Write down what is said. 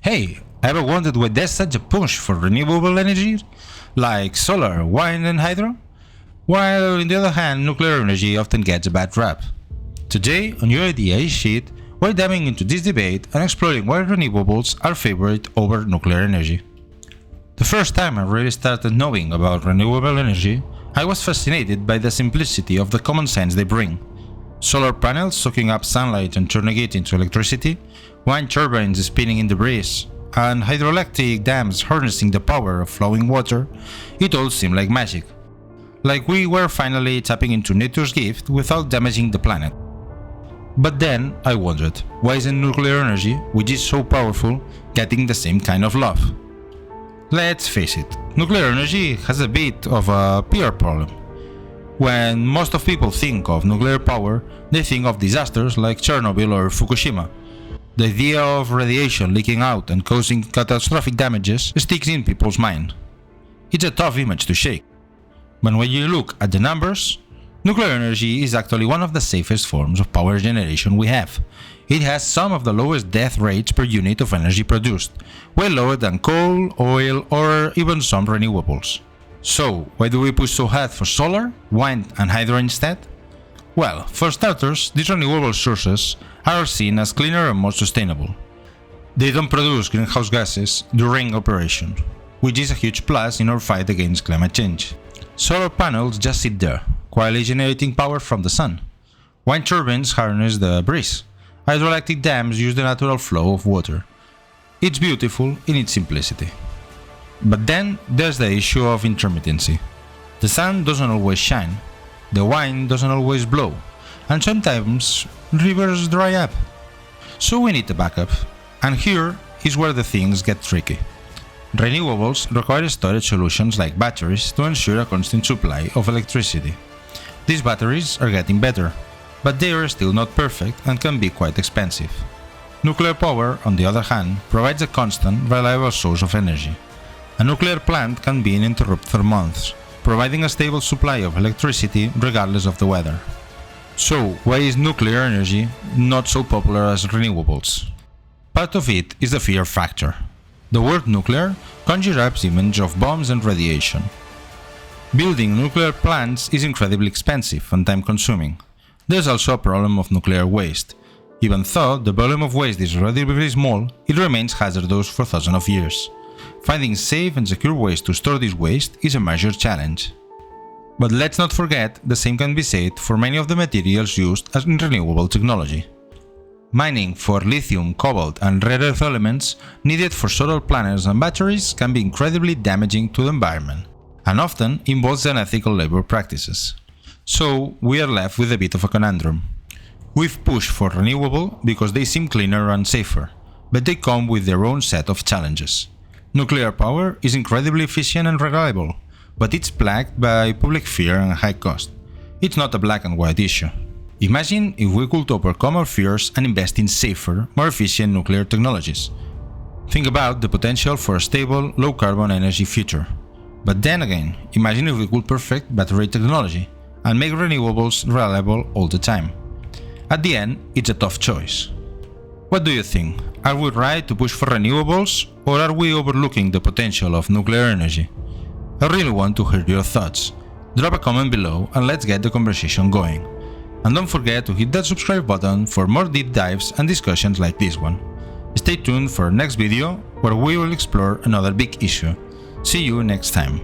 Hey, ever wondered why there's such a push for renewable energy, like solar, wind and hydro? While on the other hand, nuclear energy often gets a bad rap. Today, on your IDA sheet, we're diving into this debate and exploring why renewables are favored over nuclear energy. The first time I really started knowing about renewable energy, I was fascinated by the simplicity of the common sense they bring. Solar panels soaking up sunlight and turning it into electricity, wind turbines spinning in the breeze, and hydroelectric dams harnessing the power of flowing water, it all seemed like magic. Like we were finally tapping into nature's gift without damaging the planet. But then I wondered, why isn't nuclear energy, which is so powerful, getting the same kind of love? Let's face it, nuclear energy has a bit of a PR problem. When most of people think of nuclear power, they think of disasters like Chernobyl or Fukushima. The idea of radiation leaking out and causing catastrophic damages sticks in people's mind. It's a tough image to shake. But when you look at the numbers, nuclear energy is actually one of the safest forms of power generation we have. It has some of the lowest death rates per unit of energy produced, way lower than coal, oil, or even some renewables. So, why do we push so hard for solar, wind and hydro instead? Well, for starters, these renewable sources are seen as cleaner and more sustainable. They don't produce greenhouse gases during operation, which is a huge plus in our fight against climate change. Solar panels just sit there, quietly generating power from the sun. Wind turbines harness the breeze. Hydroelectric dams use the natural flow of water. It's beautiful in its simplicity. But then there's the issue of intermittency. The sun doesn't always shine, the wind doesn't always blow, and sometimes rivers dry up. So we need a backup, and here is where the things get tricky. Renewables require storage solutions like batteries to ensure a constant supply of electricity. These batteries are getting better, but they are still not perfect and can be quite expensive. Nuclear power, on the other hand, provides a constant, reliable source of energy. A nuclear plant can be uninterrupted for months, providing a stable supply of electricity regardless of the weather. So, why is nuclear energy not so popular as renewables? Part of it is the fear factor. The word nuclear conjures up the image of bombs and radiation. Building nuclear plants is incredibly expensive and time-consuming. There's also a problem of nuclear waste. Even though the volume of waste is relatively small, it remains hazardous for thousands of years. Finding safe and secure ways to store this waste is a major challenge. But let's not forget, the same can be said for many of the materials used as in renewable technology. Mining for lithium, cobalt and rare earth elements needed for solar panels and batteries can be incredibly damaging to the environment, and often involves unethical labor practices. So we are left with a bit of a conundrum. We've pushed for renewable because they seem cleaner and safer, but they come with their own set of challenges. Nuclear power is incredibly efficient and reliable, but it's plagued by public fear and high cost. It's not a black and white issue. Imagine if we could overcome our fears and invest in safer, more efficient nuclear technologies. Think about the potential for a stable, low-carbon energy future. But then again, imagine if we could perfect battery technology and make renewables reliable all the time. At the end, it's a tough choice. What do you think? Are we right to push for renewables, or are we overlooking the potential of nuclear energy? I really want to hear your thoughts. Drop a comment below and let's get the conversation going. And don't forget to hit that subscribe button for more deep dives and discussions like this one. Stay tuned for our next video where we will explore another big issue. See you next time.